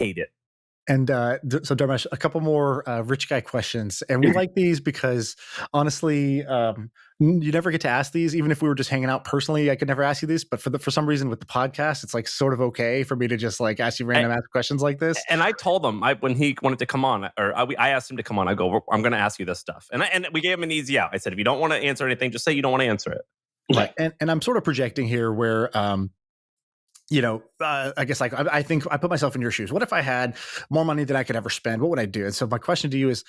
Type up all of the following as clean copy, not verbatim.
hate it. And so, Dharmesh, a couple more rich guy questions, and we like these because honestly, you never get to ask these. Even if we were just hanging out personally, I could never ask you this. But for some reason with the podcast, it's like sort of okay for me to just like ask you random ass questions like this. And I told him when he wanted to come on, or I asked him to come on. I go, I'm going to ask you this stuff, and we gave him an easy out. I said, if you don't want to answer anything, just say you don't want to answer it. Right, and I'm sort of projecting here where. I guess like I think I put myself in your shoes. What if I had more money than I could ever spend? What would I do? And so my question to you is,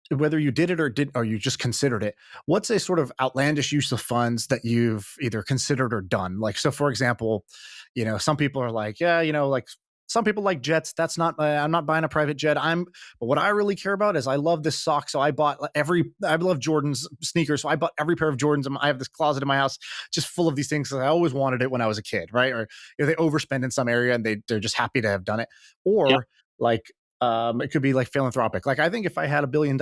whether you did it or you just considered it, what's a sort of outlandish use of funds that you've either considered or done? Like, so for example, some people are like, yeah, like some people like jets. That's not, I'm not buying a private jet. But what I really care about is I love this sock. So I love Jordan's sneakers. So I bought every pair of Jordans. I have this closet in my house just full of these things. I always wanted it when I was a kid. Right. Or they overspend in some area and they're just happy to have done it. Or like, it could be like philanthropic. Like I think if I had $1 billion,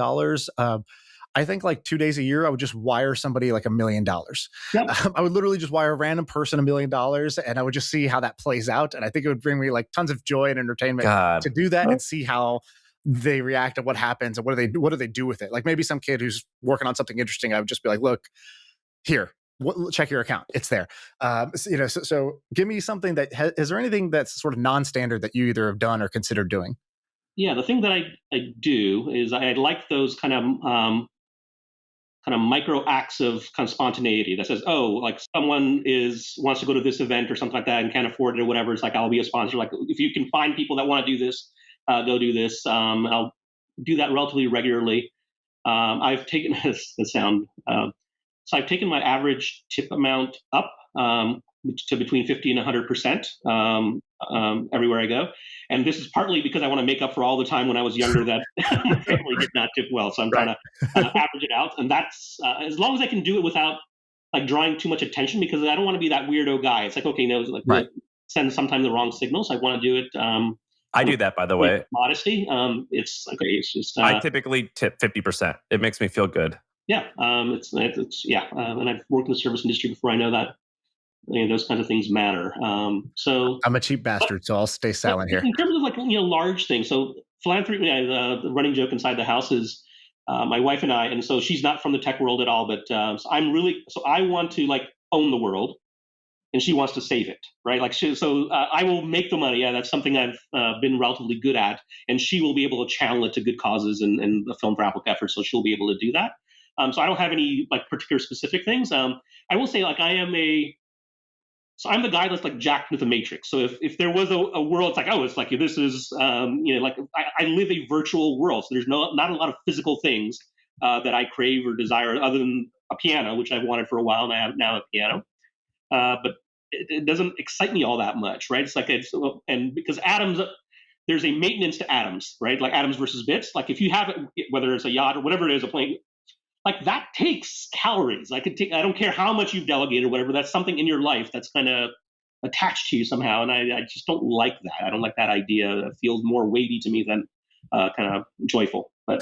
I think like 2 days a year, I would just wire somebody like $1 million. I would literally just wire a random person $1 million and I would just see how that plays out. And I think it would bring me like tons of joy and entertainment to do that and see how they react and what happens and what do they do with it. Like maybe some kid who's working on something interesting, I would just be like, look, here, check your account. It's there. So give me something that is there anything that's sort of non-standard that you either have done or considered doing? Yeah, the thing that I do is I like those kind of micro acts of kind of spontaneity that says, oh, like someone wants to go to this event or something like that and can't afford it or whatever. It's like, I'll be a sponsor. Like if you can find people that want to do this, go do this. I'll do that relatively regularly. I've taken so I've taken my average tip amount up to between 50 and 100% everywhere I go. And this is partly because I want to make up for all the time when I was younger that my family did not tip well. So I'm trying to average it out. And that's as long as I can do it without like drawing too much attention, because I don't want to be that weirdo guy. It's like, okay, no, like send sometimes the wrong signals. I want to do it. I do that, by the way. Modesty. It's okay. It's just. I typically tip 50%. It makes me feel good. Yeah. And I've worked in the service industry before. I know that. Those kinds of things matter. So I'm a cheap bastard, so I'll stay silent here. In terms of like large things, so philanthropy. The running joke inside the house is my wife and I, and so she's not from the tech world at all. But so I want to like own the world, and she wants to save it, right? Like I will make the money. Yeah, that's something I've been relatively good at, and she will be able to channel it to good causes and the philanthropic efforts. So she'll be able to do that. So I don't have any like particular specific things. I will say like So I'm the guy that's like jacked with the Matrix. So if there was a world, it's like, oh, it's like this is like I live a virtual world. So there's not a lot of physical things that I crave or desire other than a piano, which I've wanted for a while, and I have now a piano. But it doesn't excite me all that much, right? It's like and because atoms, there's a maintenance to atoms, right? Like atoms versus bits. Like if you have it, whether it's a yacht or whatever it is, a plane. Like that takes calories. I don't care how much you've delegated or whatever. That's something in your life that's kind of attached to you somehow. And I just don't like that. I don't like that idea. It feels more weighty to me than kind of joyful.